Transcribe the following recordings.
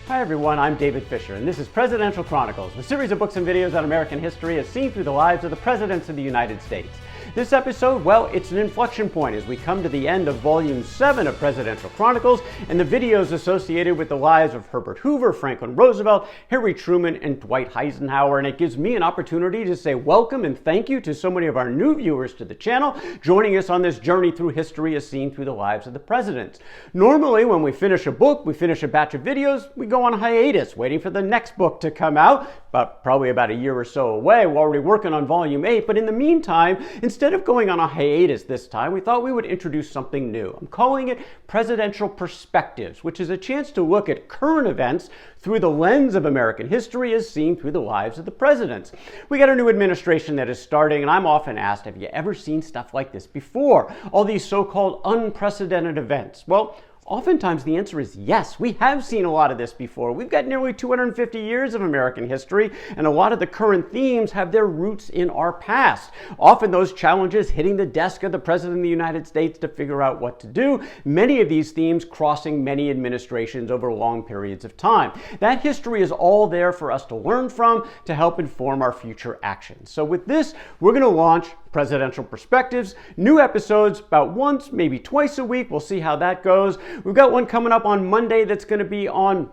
Hi everyone, I'm David Fisher, and this is Presidential Chronicles, a series of books and videos on American history as seen through the lives of the presidents of the United States. This episode, well, it's an inflection point as we come to the end of Volume 7 of Presidential Chronicles and the videos associated with the lives of Herbert Hoover, Franklin Roosevelt, Harry Truman, and Dwight Eisenhower. And it gives me an opportunity to say welcome and thank you to so many of our new viewers to the channel, joining us on this journey through history as seen through the lives of the presidents. Normally, when we finish a book, we finish a batch of videos, we go on hiatus, waiting for the next book to come out, but probably about a year or so away. We're already working on Volume 8, but in the meantime, instead of going on a hiatus this time, we thought we would introduce something new. I'm calling it Presidential Perspectives, which is a chance to look at current events through the lens of American history as seen through the lives of the presidents. We got a new administration that is starting, and I'm often asked, have you ever seen stuff like this before? All these so-called unprecedented events. Well, oftentimes the answer is yes, we have seen a lot of this before. We've got nearly 250 years of American history, and a lot of the current themes have their roots in our past. Often those challenges hitting the desk of the President of the United States to figure out what to do, many of these themes crossing many administrations over long periods of time. That history is all there for us to learn from to help inform our future actions. So with this, we're going to launch Presidential Perspectives, new episodes about once, maybe twice a week. We'll see how that goes. We've got one coming up on Monday that's going to be on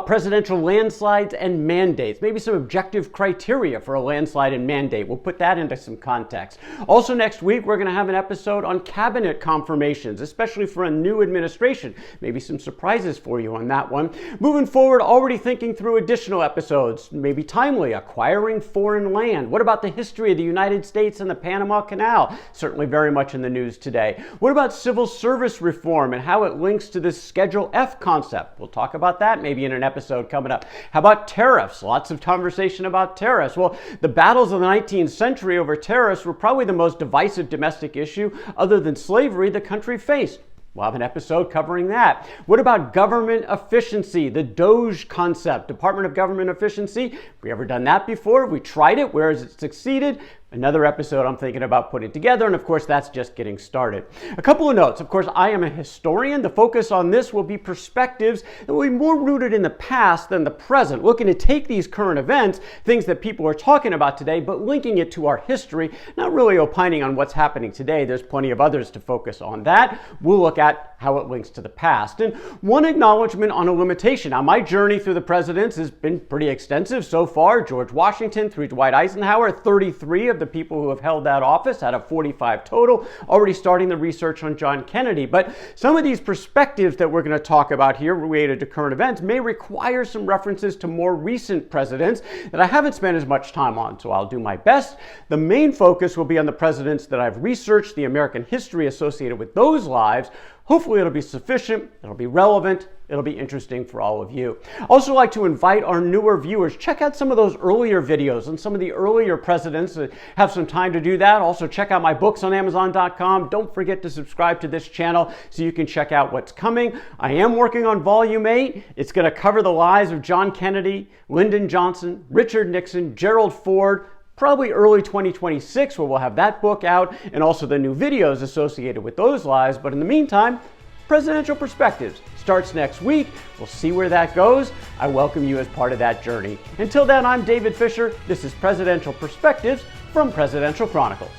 presidential landslides and mandates, maybe some objective criteria for a landslide and mandate. We'll put that into some context. Also next week, we're going to have an episode on cabinet confirmations, especially for a new administration. Maybe some surprises for you on that one. Moving forward, already thinking through additional episodes, maybe timely, acquiring foreign land. What about the history of the United States and the Panama Canal? Certainly very much in the news today. What about civil service reform and how it links to this Schedule F concept? We'll talk about that maybe in an episode coming up. How about tariffs? Lots of conversation about tariffs. Well, the battles of the 19th century over tariffs were probably the most divisive domestic issue other than slavery the country faced. We'll have an episode covering that. What about government efficiency? The DOGE concept, Department of Government Efficiency. Have we ever done that before? Have we tried it? Where has it succeeded? Another episode I'm thinking about putting together, and of course that's just getting started. A couple of notes. Of course, I am a historian. The focus on this will be perspectives that will be more rooted in the past than the present, looking to take these current events, things that people are talking about today, but linking it to our history, not really opining on what's happening today. There's plenty of others to focus on that. We'll look at how it links to the past. And one acknowledgement on a limitation. Now, my journey through the presidents has been pretty extensive so far. George Washington through Dwight Eisenhower, 33 of the people who have held that office out of 45 total, already starting the research on John Kennedy. But some of these perspectives that we're going to talk about here related to current events may require some references to more recent presidents that I haven't spent as much time on, so I'll do my best. The main focus will be on the presidents that I've researched, the American history associated with those lives. Hopefully it'll be sufficient, it'll be relevant, it'll be interesting for all of you. Also like to invite our newer viewers, check out some of those earlier videos on some of the earlier presidents. Have some time to do that. Also check out my books on Amazon.com. Don't forget to subscribe to this channel so you can check out what's coming. I am working on Volume 8. It's going to cover the lives of John Kennedy, Lyndon Johnson, Richard Nixon, Gerald Ford, probably early 2026 where we'll have that book out and also the new videos associated with those lives. But in the meantime, Presidential Perspectives starts next week. We'll see where that goes. I welcome you as part of that journey. Until then, I'm David Fisher. This is Presidential Perspectives from Presidential Chronicles.